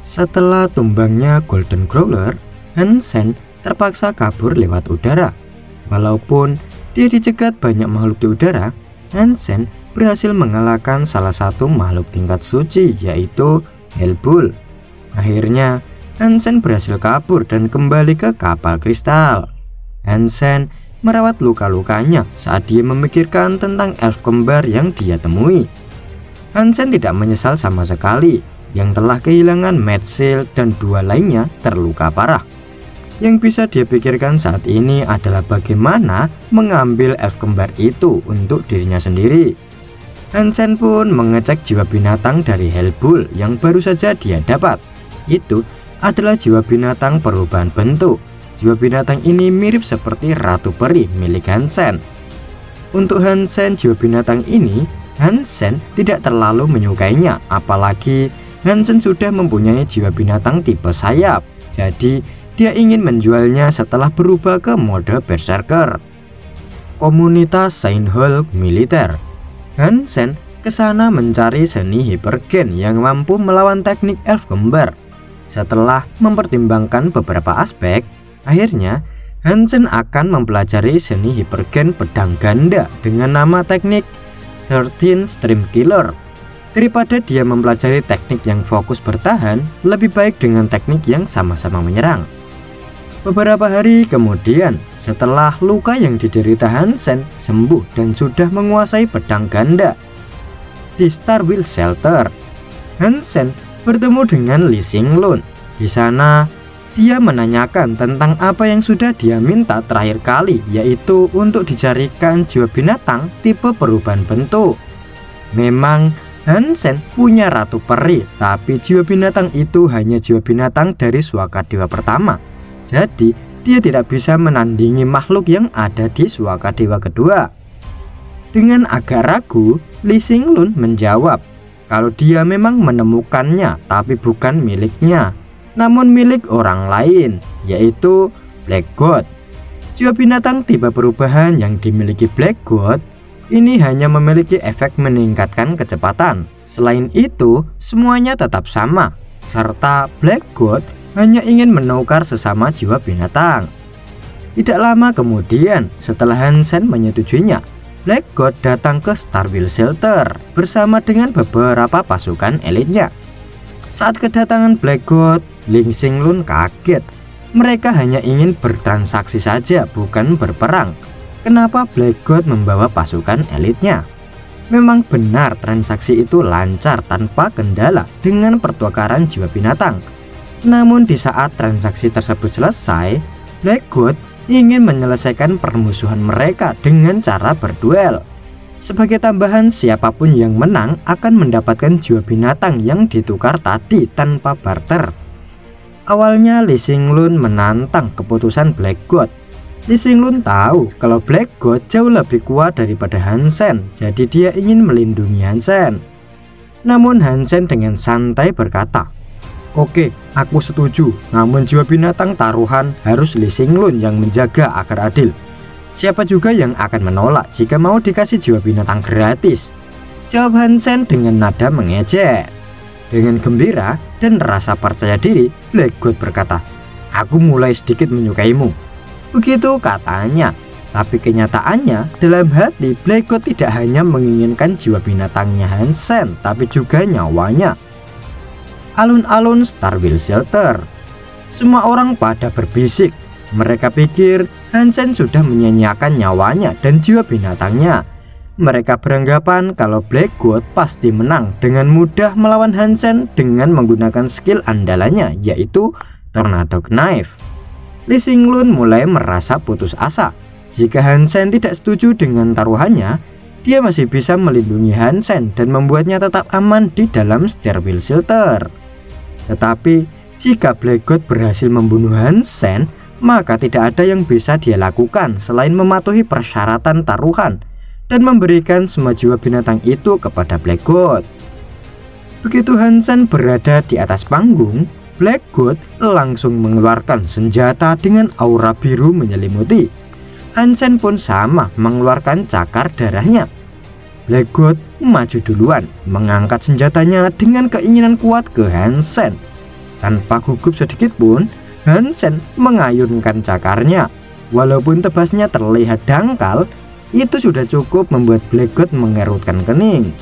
Setelah tumbangnya Golden Growler, Hansen terpaksa kabur lewat udara. Walaupun dia dicegat banyak makhluk di udara, Hansen berhasil mengalahkan salah satu makhluk tingkat suci, yaitu Hellbull. Akhirnya Hansen berhasil kabur dan kembali ke kapal kristal. Hansen merawat luka-lukanya saat dia memikirkan tentang elf kembar yang dia temui. Hansen tidak menyesal sama sekali yang telah kehilangan Metzel dan dua lainnya terluka parah. Yang bisa dia pikirkan saat ini adalah bagaimana mengambil elf kembar itu untuk dirinya sendiri. Hansen pun mengecek jiwa binatang dari Hellbull yang baru saja dia dapat. Itu adalah jiwa binatang perubahan bentuk. Jiwa binatang ini mirip seperti Ratu Peri milik Hansen. Untuk Hansen, jiwa binatang ini Hansen tidak terlalu menyukainya, apalagi Hansen sudah mempunyai jiwa binatang tipe sayap. Jadi dia ingin menjualnya setelah berubah ke mode berserker. Komunitas Saint-Hulk militer. Hansen kesana mencari seni hipergen yang mampu melawan teknik elf kembar. Setelah mempertimbangkan beberapa aspek, akhirnya Hansen akan mempelajari seni hipergen pedang ganda dengan nama teknik 13 Stream Killer. Daripada dia mempelajari teknik yang fokus bertahan, lebih baik dengan teknik yang sama-sama menyerang. Beberapa hari kemudian, setelah luka yang diderita Hansen sembuh dan sudah menguasai pedang ganda di Starville Shelter, Hansen bertemu dengan Lee Singlun. Di sana, dia menanyakan tentang apa yang sudah dia minta terakhir kali, yaitu untuk dicarikan jiwa binatang tipe perubahan bentuk. Memang Hansen punya Ratu Peri, tapi jiwa binatang itu hanya jiwa binatang dari Swakadewa pertama. Jadi dia tidak bisa menandingi makhluk yang ada di Swakadewa kedua. Dengan agak ragu, Lee Singlun menjawab kalau dia memang menemukannya, tapi bukan miliknya, namun milik orang lain, yaitu Black God. Jiwa binatang tipe perubahan yang dimiliki Black God ini hanya memiliki efek meningkatkan kecepatan. Selain itu, semuanya tetap sama, serta Black God hanya ingin menukar sesama jiwa binatang. Tidak lama kemudian, setelah Hansen menyetujuinya, Black God datang ke Starville Shelter bersama dengan beberapa pasukan elitnya. Saat kedatangan Black God, Lee Singlun kaget. Mereka hanya ingin bertransaksi saja, bukan berperang. Kenapa Black God membawa pasukan elitnya? Memang benar transaksi itu lancar tanpa kendala dengan pertukaran jiwa binatang. Namun di saat transaksi tersebut selesai, Black God ingin menyelesaikan permusuhan mereka dengan cara berduel. Sebagai tambahan, siapapun yang menang akan mendapatkan jiwa binatang yang ditukar tadi tanpa barter. Awalnya Lee Singlun menantang keputusan Black God. Lee Singlun tahu kalau Black God jauh lebih kuat daripada Hansen, jadi dia ingin melindungi Hansen. Namun Hansen dengan santai berkata, "Oke, aku setuju, namun jiwa binatang taruhan harus Lee Singlun yang menjaga agar adil. Siapa juga yang akan menolak jika mau dikasih jiwa binatang gratis?" Jawab Hansen dengan nada mengejek. Dengan gembira dan rasa percaya diri, Black God berkata, "Aku mulai sedikit menyukaimu." Begitu katanya, tapi kenyataannya dalam hati Black God tidak hanya menginginkan jiwa binatangnya Hansen, tapi juga nyawanya. Alun-alun Starville Shelter, semua orang pada berbisik. Mereka pikir Hansen sudah menyanyiakan nyawanya dan jiwa binatangnya. Mereka beranggapan kalau Black God pasti menang dengan mudah melawan Hansen dengan menggunakan skill andalannya, yaitu Tornado Knife. Lee Singlun mulai merasa putus asa. Jika Hansen tidak setuju dengan taruhannya, dia masih bisa melindungi Hansen dan membuatnya tetap aman di dalam Starville Shelter. Tetapi jika Black God berhasil membunuh Hansen, maka tidak ada yang bisa dia lakukan selain mematuhi persyaratan taruhan dan memberikan semua jiwa binatang itu kepada Black God. Begitu Hansen berada di atas panggung, Black God langsung mengeluarkan senjata dengan aura biru menyelimuti. Hansen pun sama mengeluarkan cakar darahnya. Black God maju duluan, mengangkat senjatanya dengan keinginan kuat ke Hansen. Tanpa gugup sedikit pun, Hansen mengayunkan cakarnya. Walaupun tebasnya terlihat dangkal, itu sudah cukup membuat Blackguard mengerutkan kening.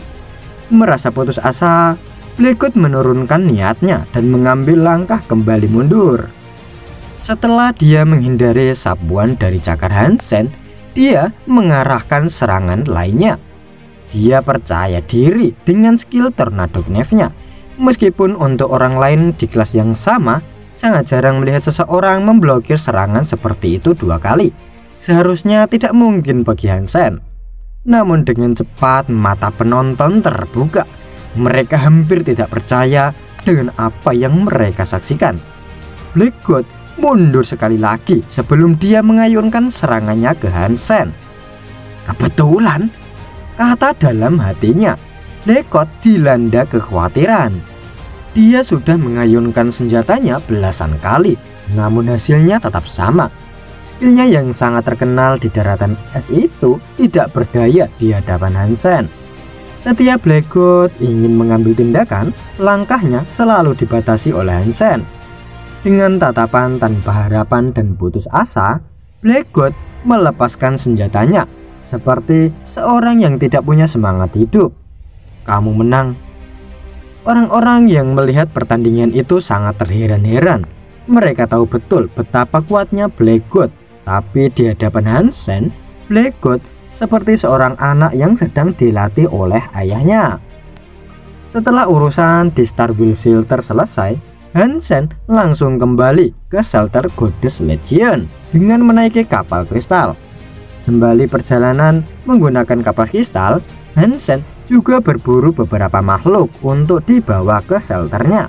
Merasa putus asa, Blackguard menurunkan niatnya dan mengambil langkah kembali mundur. Setelah dia menghindari sapuan dari cakar Hansen, dia mengarahkan serangan lainnya. Dia percaya diri dengan skill Tornado Knife-nya. Meskipun untuk orang lain di kelas yang sama, sangat jarang melihat seseorang memblokir serangan seperti itu 2 kali. Seharusnya tidak mungkin bagi Hansen. Namun dengan cepat mata penonton terbuka. Mereka hampir tidak percaya dengan apa yang mereka saksikan. Blackguard mundur sekali lagi sebelum dia mengayunkan serangannya ke Hansen. Kebetulan, kata dalam hatinya. Blackguard dilanda kekhawatiran. Dia sudah mengayunkan senjatanya belasan kali, namun hasilnya tetap sama. Skillnya yang sangat terkenal di daratan es itu tidak berdaya di hadapan Hansen. Setiap Blackguard ingin mengambil tindakan, langkahnya selalu dibatasi oleh Hansen. Dengan tatapan tanpa harapan dan putus asa, Blackguard melepaskan senjatanya seperti seorang yang tidak punya semangat hidup. Kamu menang. Orang-orang yang melihat pertandingan itu sangat terheran-heran. Mereka tahu betul betapa kuatnya Blackguard, tapi di hadapan Hansen, Blackguard seperti seorang anak yang sedang dilatih oleh ayahnya. Setelah urusan di Starville Shelter selesai, Hansen langsung kembali ke shelter Goddess Legion dengan menaiki kapal kristal. Sembari perjalanan menggunakan kapal kristal, Hansen juga berburu beberapa makhluk untuk dibawa ke shelternya.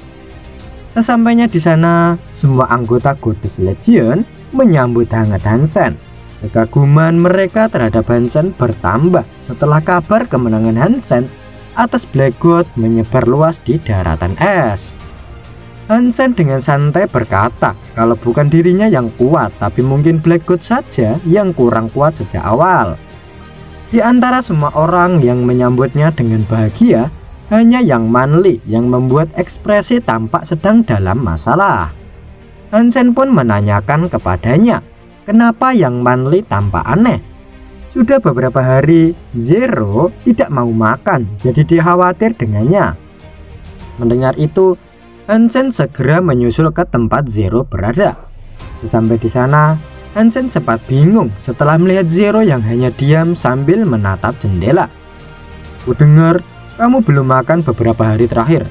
Sesampainya di sana, semua anggota Goddess Legion menyambut hangat Hansen. Kekaguman mereka terhadap Hansen bertambah setelah kabar kemenangan Hansen atas Blackguard menyebar luas di daratan es. Hansen dengan santai berkata kalau bukan dirinya yang kuat, tapi mungkin Blackguard saja yang kurang kuat sejak awal. Di antara semua orang yang menyambutnya dengan bahagia, hanya yang Manly yang membuat ekspresi tampak sedang dalam masalah. Hansen pun menanyakan kepadanya, kenapa yang Manly tampak aneh. Sudah beberapa hari Zero tidak mau makan, jadi dia khawatir dengannya. Mendengar itu, Hansen segera menyusul ke tempat Zero berada. Sampai di sana, Hansen sempat bingung setelah melihat Zero yang hanya diam sambil menatap jendela. Kudengar kamu belum makan beberapa hari terakhir.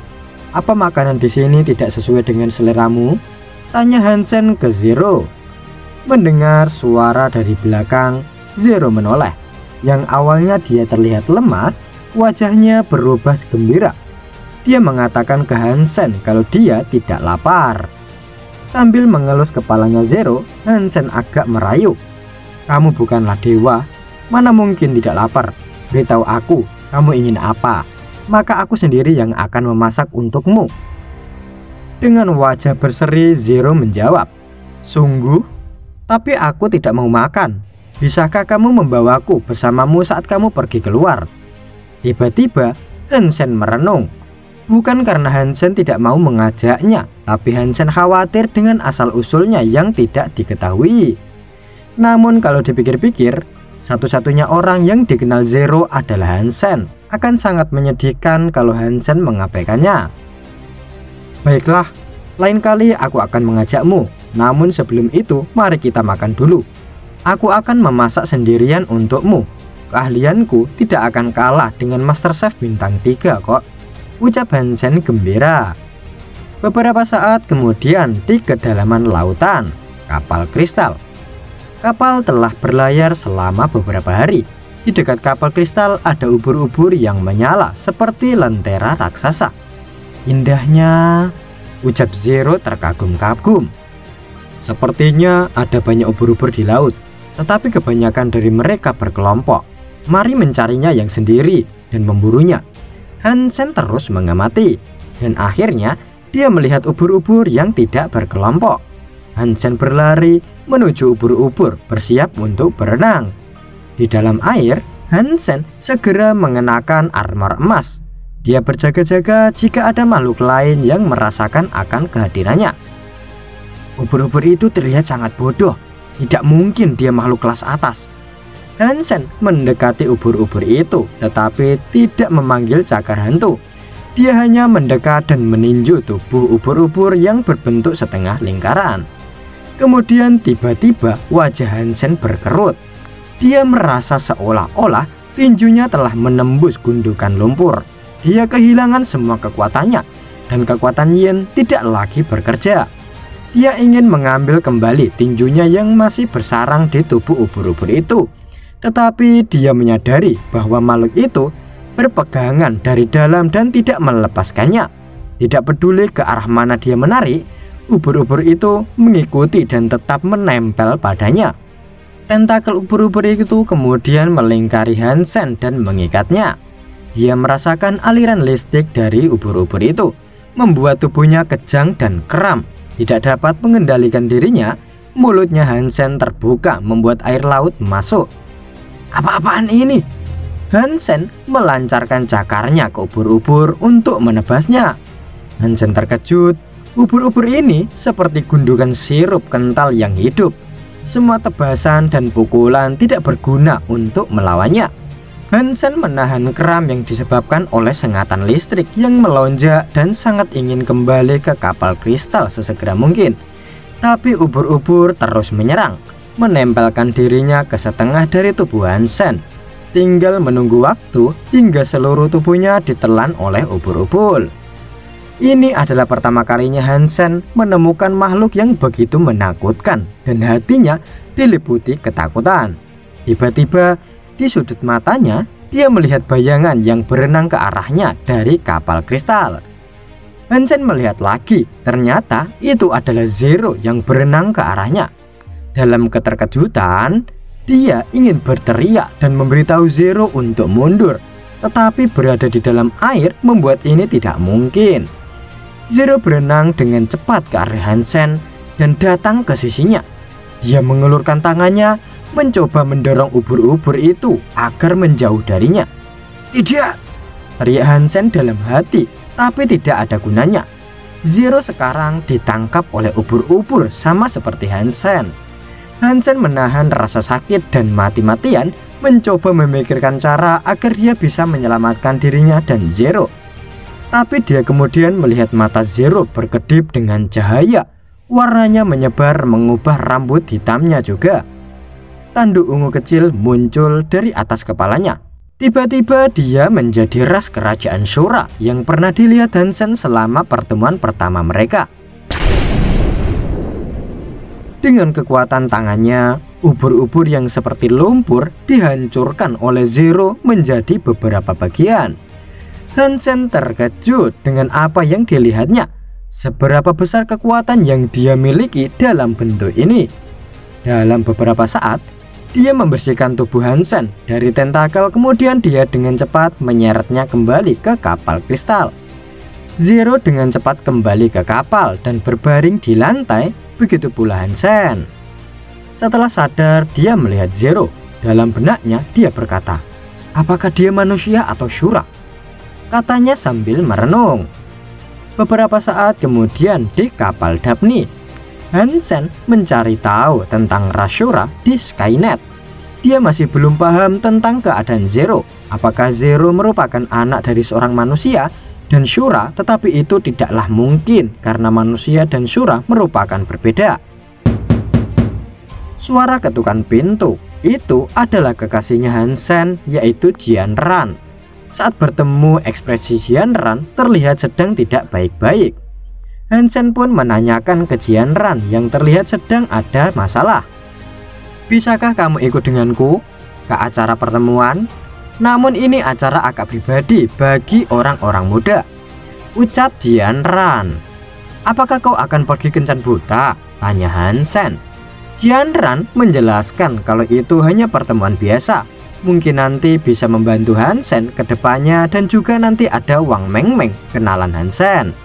Apa makanan di sini tidak sesuai dengan seleramu? Tanya Hansen ke Zero. Mendengar suara dari belakang, Zero menoleh. Yang awalnya dia terlihat lemas, wajahnya berubah gembira. Dia mengatakan ke Hansen kalau dia tidak lapar. Sambil mengelus kepalanya Zero, Hansen agak merayu. Kamu bukanlah dewa, mana mungkin tidak lapar. Beritahu aku, kamu ingin apa? Maka aku sendiri yang akan memasak untukmu. Dengan wajah berseri, Zero menjawab, sungguh? Tapi aku tidak mau makan. Bisakah kamu membawaku bersamamu saat kamu pergi keluar? Tiba-tiba Hansen merenung. Bukan karena Hansen tidak mau mengajaknya, tapi Hansen khawatir dengan asal-usulnya yang tidak diketahui. Namun kalau dipikir-pikir, satu-satunya orang yang dikenal Zero adalah Hansen. Akan sangat menyedihkan kalau Hansen mengabaikannya. Baiklah, lain kali aku akan mengajakmu. Namun sebelum itu, mari kita makan dulu. Aku akan memasak sendirian untukmu. Keahlianku tidak akan kalah dengan Master Chef bintang 3 kok, ucap Hansen gembira. Beberapa saat kemudian di kedalaman lautan, kapal kristal. Kapal telah berlayar selama beberapa hari. Di dekat kapal kristal ada ubur-ubur yang menyala seperti lentera raksasa. Indahnya, ucap Zero terkagum-kagum. Sepertinya ada banyak ubur-ubur di laut, tetapi kebanyakan dari mereka berkelompok. Mari mencarinya yang sendiri dan memburunya. Hansen terus mengamati, dan akhirnya dia melihat ubur-ubur yang tidak berkelompok. Hansen berlari menuju ubur-ubur bersiap untuk berenang. Di dalam air, Hansen segera mengenakan armor emas. Dia berjaga-jaga jika ada makhluk lain yang merasakan akan kehadirannya. Ubur-ubur itu terlihat sangat bodoh. Tidak mungkin dia makhluk kelas atas. Hansen mendekati ubur-ubur itu, tetapi tidak memanggil cakar hantu. Dia hanya mendekat dan meninju tubuh ubur-ubur yang berbentuk setengah lingkaran. Kemudian tiba-tiba wajah Hansen berkerut. Dia merasa seolah-olah tinjunya telah menembus gundukan lumpur. Dia kehilangan semua kekuatannya, dan kekuatan Yin tidak lagi bekerja. Dia ingin mengambil kembali tinjunya yang masih bersarang di tubuh ubur-ubur itu. Tetapi dia menyadari bahwa makhluk itu berpegangan dari dalam dan tidak melepaskannya. Tidak peduli ke arah mana dia menarik, ubur-ubur itu mengikuti dan tetap menempel padanya. Tentakel ubur-ubur itu kemudian melingkari Hansen dan mengikatnya. Dia merasakan aliran listrik dari ubur-ubur itu, membuat tubuhnya kejang dan kram. Tidak dapat mengendalikan dirinya, mulutnya Hansen terbuka membuat air laut masuk. Apa-apaan ini? Hansen melancarkan cakarnya ke ubur-ubur untuk menebasnya. Hansen terkejut. Ubur-ubur ini seperti gundukan sirup kental yang hidup. Semua tebasan dan pukulan tidak berguna untuk melawannya. Hansen menahan kram yang disebabkan oleh sengatan listrik yang melonjak dan sangat ingin kembali ke kapal kristal sesegera mungkin. Tapi ubur-ubur terus menyerang, menempelkan dirinya ke setengah dari tubuh Hansen. Tinggal menunggu waktu hingga seluruh tubuhnya ditelan oleh ubur-ubur. Ini adalah pertama kalinya Hansen menemukan makhluk yang begitu menakutkan dan hatinya diliputi ketakutan. Tiba-tiba di sudut matanya dia melihat bayangan yang berenang ke arahnya dari kapal kristal. Hansen melihat lagi, ternyata itu adalah Zero yang berenang ke arahnya. Dalam keterkejutan, dia ingin berteriak dan memberitahu Zero untuk mundur, tetapi berada di dalam air membuat ini tidak mungkin. Zero berenang dengan cepat ke arah Hansen dan datang ke sisinya. Dia mengulurkan tangannya, mencoba mendorong ubur-ubur itu agar menjauh darinya. Tidak! Teriak Hansen dalam hati, tapi tidak ada gunanya. Zero sekarang ditangkap oleh ubur-ubur sama seperti Hansen. Hansen menahan rasa sakit dan mati-matian mencoba memikirkan cara agar dia bisa menyelamatkan dirinya dan Zero. Tapi dia kemudian melihat mata Zero berkedip dengan cahaya. Warnanya menyebar mengubah rambut hitamnya juga. Tanduk ungu kecil muncul dari atas kepalanya. Tiba-tiba dia menjadi ras kerajaan Shura yang pernah dilihat Hansen selama pertemuan pertama mereka. Dengan kekuatan tangannya, ubur-ubur yang seperti lumpur dihancurkan oleh Zero menjadi beberapa bagian. Hansen terkejut dengan apa yang dilihatnya. Seberapa besar kekuatan yang dia miliki dalam bentuk ini. Dalam beberapa saat, dia membersihkan tubuh Hansen dari tentakel, kemudian dia dengan cepat menyeretnya kembali ke kapal kristal. Zero dengan cepat kembali ke kapal dan berbaring di lantai, begitu pula Hansen. Setelah sadar, dia melihat Zero. Dalam benaknya dia berkata, "Apakah dia manusia atau Shura?" Katanya sambil merenung. Beberapa saat kemudian di kapal Daphne, Hansen mencari tahu tentang ras Shura di Skynet. Dia masih belum paham tentang keadaan Zero. Apakah Zero merupakan anak dari seorang manusia dan Shura, tetapi itu tidaklah mungkin karena manusia dan Shura merupakan berbeda. Suara ketukan pintu itu adalah kekasihnya Hansen, yaitu Jian Ran. Saat bertemu, ekspresi Jian Ran terlihat sedang tidak baik-baik. Hansen pun menanyakan ke Jian Ran yang terlihat sedang ada masalah. "Bisakah kamu ikut denganku ke acara pertemuan? Namun ini acara akad pribadi bagi orang-orang muda," ucap Jian Ran. "Apakah kau akan pergi kencan buta?" tanya Hansen. Jian Ran menjelaskan kalau itu hanya pertemuan biasa. Mungkin nanti bisa membantu Hansen ke depannya, dan juga nanti ada Wang Mengmeng, kenalan Hansen.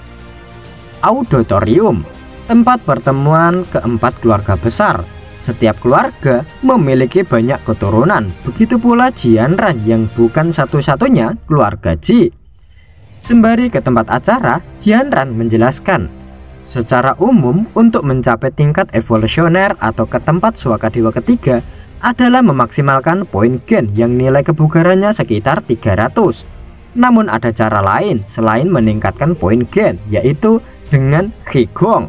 Auditorium, tempat pertemuan keempat keluarga besar. Setiap keluarga memiliki banyak keturunan, begitu pula Jian Ran yang bukan satu-satunya keluarga Ji. Sembari ke tempat acara, Jianran menjelaskan, secara umum untuk mencapai tingkat evolusioner atau ke tempat suaka dewa ketiga adalah memaksimalkan poin gen yang nilai kebugarannya sekitar 300. Namun ada cara lain selain meningkatkan poin gen, yaitu dengan Qigong,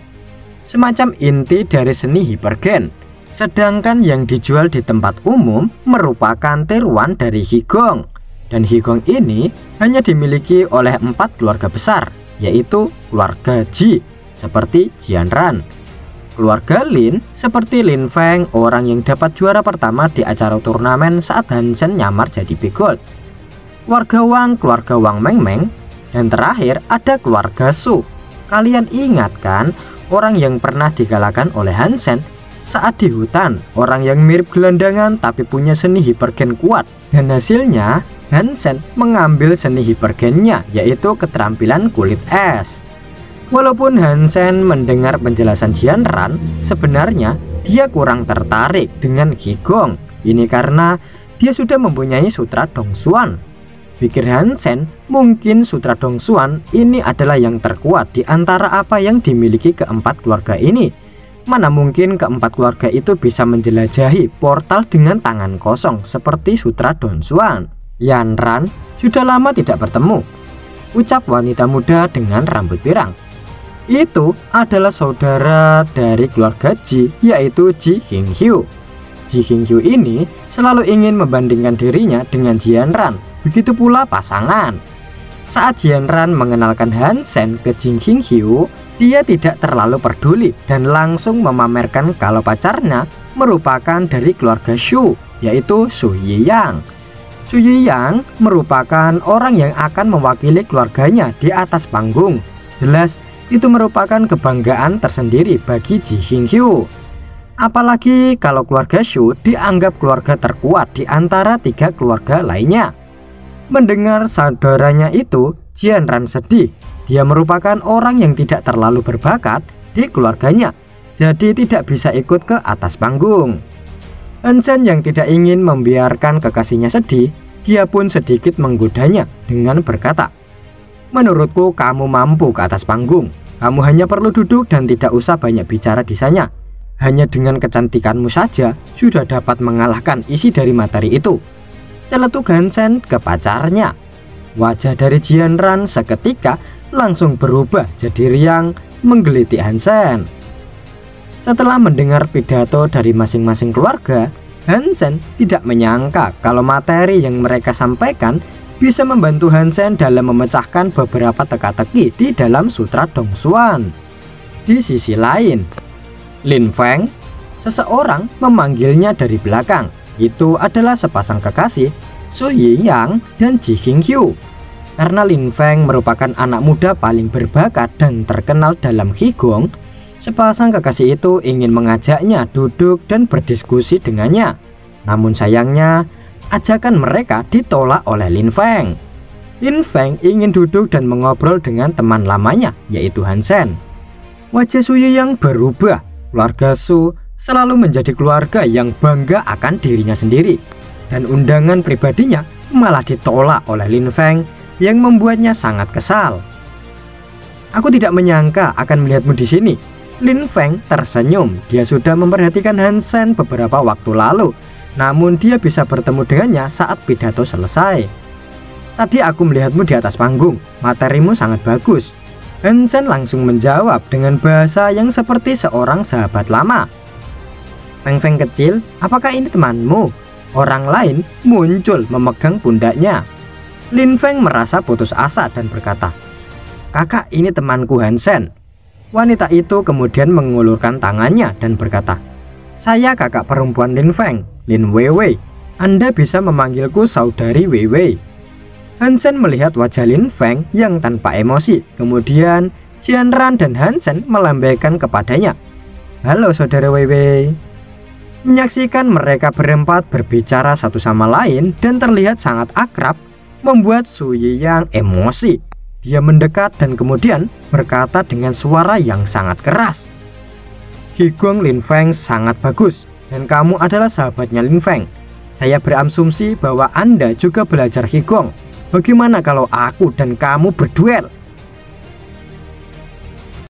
semacam inti dari seni hipergen. Sedangkan yang dijual di tempat umum merupakan tiruan dari Qigong. Dan Qigong ini hanya dimiliki oleh 4 keluarga besar, yaitu keluarga Ji seperti Jianran, keluarga Lin seperti Lin Feng, orang yang dapat juara pertama di acara turnamen saat Hansen nyamar jadi Big Gold, keluarga Wang Mengmeng, dan terakhir ada keluarga Su. Kalian ingat kan orang yang pernah dikalahkan oleh Hansen saat di hutan, orang yang mirip gelandangan tapi punya seni hipergen kuat, dan hasilnya Hansen mengambil seni hipergennya, yaitu keterampilan kulit es. Walaupun Hansen mendengar penjelasan Jianran, sebenarnya dia kurang tertarik dengan Qigong. Ini karena dia sudah mempunyai Sutra Dongsuan. Pikir Hansen, mungkin Sutra Dongsuan ini adalah yang terkuat di antara apa yang dimiliki keempat keluarga ini. Mana mungkin keempat keluarga itu bisa menjelajahi portal dengan tangan kosong seperti Sutra Dongsuan. Yanran, sudah lama tidak bertemu, ucap wanita muda dengan rambut pirang. Itu adalah saudara dari keluarga Ji, yaitu Ji Qingqiu. Ji Qingqiu ini selalu ingin membandingkan dirinya dengan Jianran, begitu pula pasangan. Saat Jianran mengenalkan Hansen ke Ji Qingqiu, dia tidak terlalu peduli dan langsung memamerkan kalau pacarnya merupakan dari keluarga Shu, yaitu Su Yiyang. Su Yiyang merupakan orang yang akan mewakili keluarganya di atas panggung. Jelas itu merupakan kebanggaan tersendiri bagi Ji Qingqiu. Apalagi kalau keluarga Shu dianggap keluarga terkuat di antara 3 keluarga lainnya. Mendengar saudaranya itu, Jianran sedih. Dia merupakan orang yang tidak terlalu berbakat di keluarganya, jadi tidak bisa ikut ke atas panggung. Hansen yang tidak ingin membiarkan kekasihnya sedih, dia pun sedikit menggodanya dengan berkata, menurutku kamu mampu ke atas panggung. Kamu hanya perlu duduk dan tidak usah banyak bicara di sana. Hanya dengan kecantikanmu saja sudah dapat mengalahkan isi dari materi itu. Celetuk Hansen ke pacarnya. Wajah dari Jianran seketika langsung berubah jadi riang menggelitik Hansen. Setelah mendengar pidato dari masing-masing keluarga, Hansen tidak menyangka kalau materi yang mereka sampaikan bisa membantu Hansen dalam memecahkan beberapa teka-teki di dalam Sutra Dongsuan. Di sisi lain, Lin Feng, seseorang memanggilnya dari belakang. Itu adalah sepasang kekasih, Su Yiyang dan Ji Qingqiu. Karena Lin Feng merupakan anak muda paling berbakat dan terkenal dalam Qigong, sepasang kekasih itu ingin mengajaknya duduk dan berdiskusi dengannya. Namun sayangnya, ajakan mereka ditolak oleh Lin Feng. Lin Feng ingin duduk dan mengobrol dengan teman lamanya, yaitu Hansen. Wajah Su Yiyang berubah. Keluarga Su selalu menjadi keluarga yang bangga akan dirinya sendiri. Dan undangan pribadinya malah ditolak oleh Lin Feng yang membuatnya sangat kesal. Aku tidak menyangka akan melihatmu di sini. Lin Feng tersenyum. Dia sudah memperhatikan Hansen beberapa waktu lalu. Namun dia bisa bertemu dengannya saat pidato selesai. Tadi aku melihatmu di atas panggung. Materimu sangat bagus. Hansen langsung menjawab dengan bahasa yang seperti seorang sahabat lama. Feng Feng kecil, apakah ini temanmu? Orang lain muncul memegang pundaknya. Lin Feng merasa putus asa dan berkata, kakak, ini temanku Hansen. Wanita itu kemudian mengulurkan tangannya dan berkata, saya kakak perempuan Lin Feng, Lin Weiwei. Anda bisa memanggilku saudari Weiwei. Hansen melihat wajah Lin Feng yang tanpa emosi. Kemudian Jianran dan Hansen melambaikan kepadanya, halo saudara Weiwei. Menyaksikan mereka berempat berbicara satu sama lain dan terlihat sangat akrab membuat Su Yiyang emosi. Dia mendekat dan kemudian berkata dengan suara yang sangat keras, Qigong Lin Feng sangat bagus dan kamu adalah sahabatnya Lin Feng. Saya berasumsi bahwa Anda juga belajar Qigong. Bagaimana kalau aku dan kamu berduel?